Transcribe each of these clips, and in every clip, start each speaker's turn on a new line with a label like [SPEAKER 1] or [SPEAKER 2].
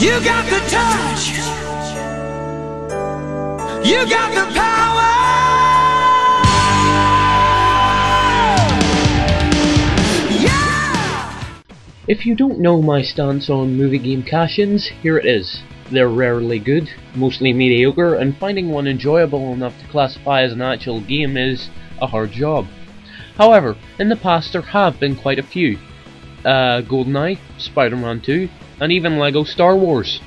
[SPEAKER 1] You got the touch. You got the power. Yeah!
[SPEAKER 2] If you don't know my stance on movie game cash-ins, here it is. They're rarely good, mostly mediocre, and finding one enjoyable enough to classify as an actual game is a hard job. However, in the past there have been quite a few. GoldenEye, Spider-Man 2, and even LEGO Star Wars.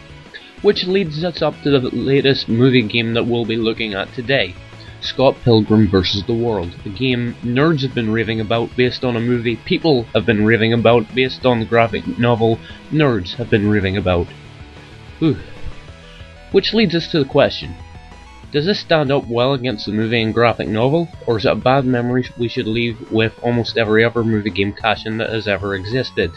[SPEAKER 2] Which leads us up to the latest movie game that we'll be looking at today. Scott Pilgrim vs. the World, a game nerds have been raving about based on a movie people have been raving about based on the graphic novel nerds have been raving about. Whew. Which leads us to the question, does this stand up well against the movie and graphic novel, or is it a bad memory we should leave with almost every other movie game cash-in that has ever existed?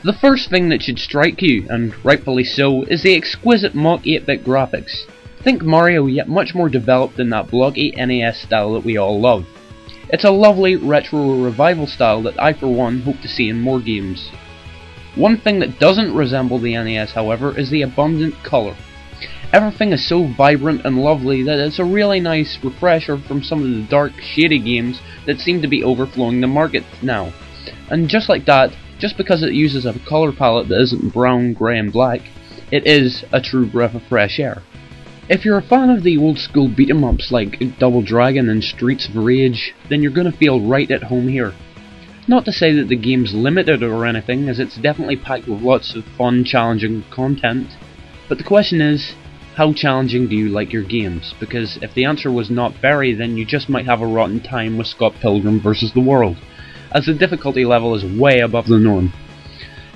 [SPEAKER 2] The first thing that should strike you, and rightfully so, is the exquisite mock 8-bit graphics. Think Mario, yet much more developed than that blocky NES style that we all love. It's a lovely retro revival style that I for one hope to see in more games. One thing that doesn't resemble the NES, however, is the abundant colour. Everything is so vibrant and lovely that it's a really nice refresher from some of the dark, shady games that seem to be overflowing the market now. And just like that, just because it uses a colour palette that isn't brown, grey and black, it is a true breath of fresh air. If you're a fan of the old school beat 'em ups like Double Dragon and Streets of Rage, then you're gonna feel right at home here. Not to say that the game's limited or anything, as it's definitely packed with lots of fun, challenging content, but the question is, how challenging do you like your games? Because if the answer was not very, then you just might have a rotten time with Scott Pilgrim vs. the World, as the difficulty level is way above the norm.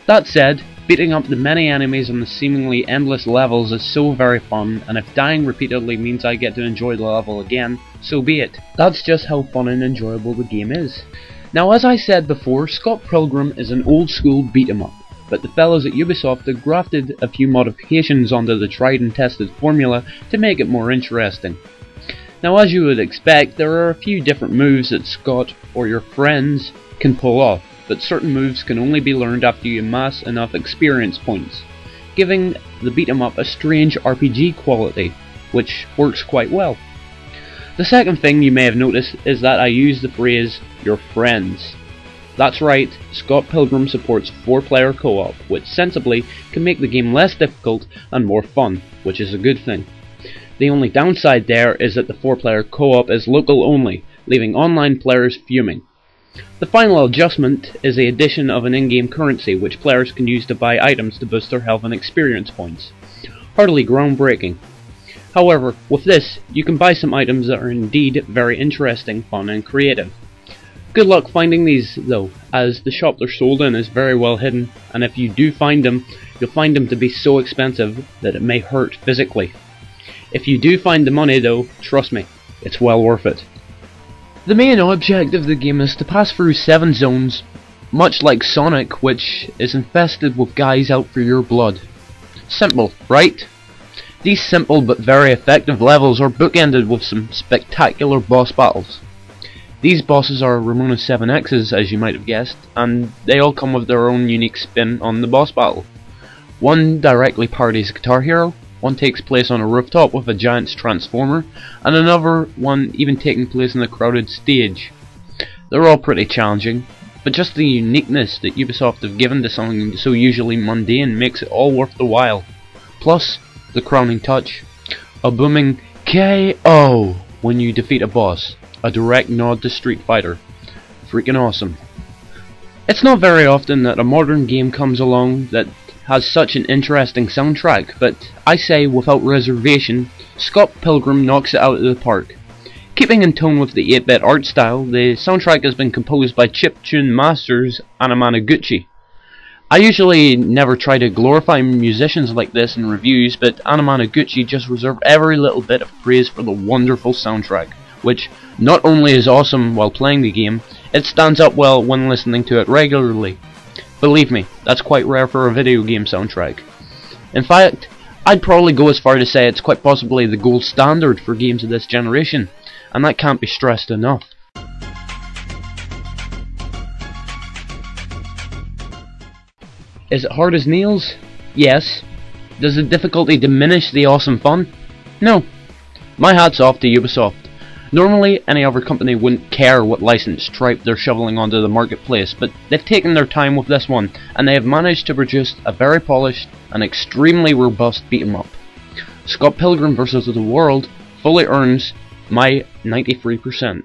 [SPEAKER 2] That said, beating up the many enemies on the seemingly endless levels is so very fun, and if dying repeatedly means I get to enjoy the level again, so be it. That's just how fun and enjoyable the game is. Now, as I said before, Scott Pilgrim is an old school beat 'em up, but the fellows at Ubisoft have grafted a few modifications onto the tried and tested formula to make it more interesting. Now, as you would expect, there are a few different moves that Scott or your friends can pull off, but certain moves can only be learned after you amass enough experience points, giving the beat 'em up a strange RPG quality, which works quite well. The second thing you may have noticed is that I use the phrase, your friends. That's right, Scott Pilgrim supports 4-player co-op, which sensibly can make the game less difficult and more fun, which is a good thing. The only downside there is that the 4-player co-op is local only, leaving online players fuming. The final adjustment is the addition of an in-game currency which players can use to buy items to boost their health and experience points. Hardly groundbreaking. However, with this, you can buy some items that are indeed very interesting, fun and creative. Good luck finding these though, as the shop they're sold in is very well hidden, and if you do find them, you'll find them to be so expensive that it may hurt physically. If you do find the money though, trust me, it's well worth it. The main object of the game is to pass through 7 zones, much like Sonic, which is infested with guys out for your blood. Simple, right? These simple but very effective levels are bookended with some spectacular boss battles. These bosses are Ramona 7X's, as you might have guessed, and they all come with their own unique spin on the boss battle. One directly parodies Guitar Hero, one takes place on a rooftop with a giant's transformer, and another one even taking place in a crowded stage. They're all pretty challenging, but just the uniqueness that Ubisoft have given to something so usually mundane makes it all worth the while. Plus, the crowning touch, a booming KO when you defeat a boss, a direct nod to Street Fighter. Freaking awesome. It's not very often that a modern game comes along that has such an interesting soundtrack, but I say without reservation, Scott Pilgrim knocks it out of the park. Keeping in tone with the 8-bit art style, the soundtrack has been composed by chiptune masters Anamanaguchi. I usually never try to glorify musicians like this in reviews, but Anamanaguchi just reserved every little bit of praise for the wonderful soundtrack, which not only is awesome while playing the game, it stands up well when listening to it regularly. Believe me, that's quite rare for a video game soundtrack. In fact, I'd probably go as far to say it's quite possibly the gold standard for games of this generation, and that can't be stressed enough. Is it hard as nails? Yes. Does the difficulty diminish the awesome fun? No. My hat's off to Ubisoft. Normally, any other company wouldn't care what licensed tripe they're shoveling onto the marketplace, but they've taken their time with this one, and they have managed to produce a very polished and extremely robust beat-em-up. Scott Pilgrim vs. the World fully earns my 93%.